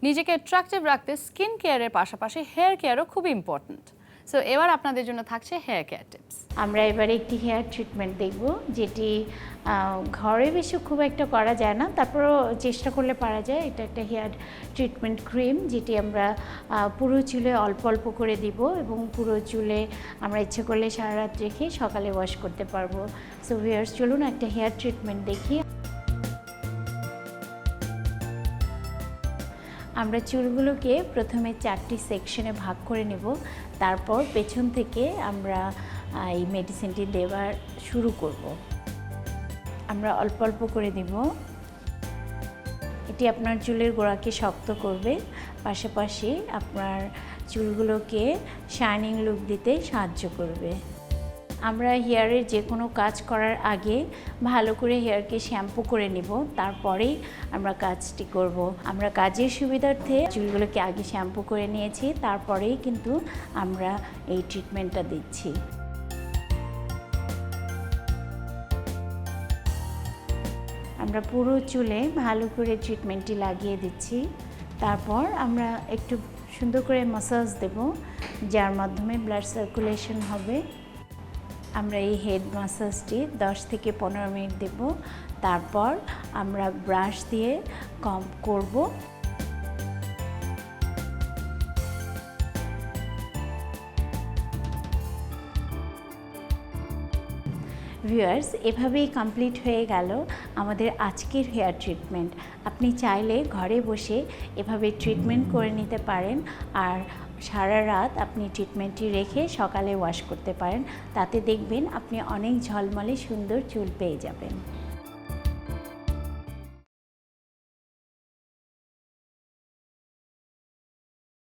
নিজেকে অ্যাট্রাকটিভ রাখতে স্কিন কেয়ারের পাশাপাশি হেয়ার কেয়ারও খুব ইম্পর্ট্যান্ট। সো এবার আপনাদের জন্য থাকছে হেয়ার কেয়ার টিপস। আমরা এবারে একটি হেয়ার ট্রিটমেন্ট দেখব, যেটি ঘরে বেশি খুব একটা করা যায় না, তারপরও চেষ্টা করলে পারা যায়। এটা একটা হেয়ার ট্রিটমেন্ট ক্রিম, যেটি আমরা পুরো চুলে অল্প অল্প করে দিব এবং পুরো চুলে আমরা ইচ্ছে করলে সারা রাত রেখে সকালে ওয়াশ করতে পারবো। সো ভিউয়ার্স, চলুন একটা হেয়ার ট্রিটমেন্ট দেখি। আমরা চুলগুলোকে প্রথমে 4টি সেকশনে ভাগ করে নেব, তারপর পেছন থেকে আমরা এই মেডিসিনটি দেওয়ার শুরু করব। আমরা অল্প অল্প করে দেব। এটি আপনার চুলের গোড়াকে শক্ত করবে, পাশাপাশি আপনার চুলগুলোকে শাইনিং লুক দিতে সাহায্য করবে। আমরা হেয়ারের যে কোনো কাজ করার আগে ভালো করে হেয়ারকে শ্যাম্পু করে নেব, তারপরেই আমরা কাজটি করব। আমরা কাজের সুবিধার্থে চুলগুলোকে আগে শ্যাম্পু করে নিয়েছি, তারপরেই কিন্তু আমরা এই ট্রিটমেন্টটা দিচ্ছি। আমরা পুরো চুলে ভালো করে ট্রিটমেন্টটি লাগিয়ে দিচ্ছি। তারপর আমরা একটু সুন্দর করে ম্যাসাজ দেব, যার মাধ্যমে ব্লাড সার্কুলেশন হবে। আমরা এই হেড ম্যাসাজটি 10 থেকে 15 মিনিট দেব, তারপর আমরা ব্রাশ দিয়ে কম্ব করব। ভিউয়ার্স, এভাবেই কমপ্লিট হয়ে গেল আমাদের আজকের হেয়ার ট্রিটমেন্ট। আপনি চাইলে ঘরে বসে এভাবে ট্রিটমেন্ট করে নিতে পারেন, আর সারা রাত আপনি ট্রিটমেন্টটি রেখে সকালে ওয়াশ করতে পারেন। তাতে দেখবেন আপনি অনেক ঝলমলে সুন্দর চুল পেয়ে যাবেন।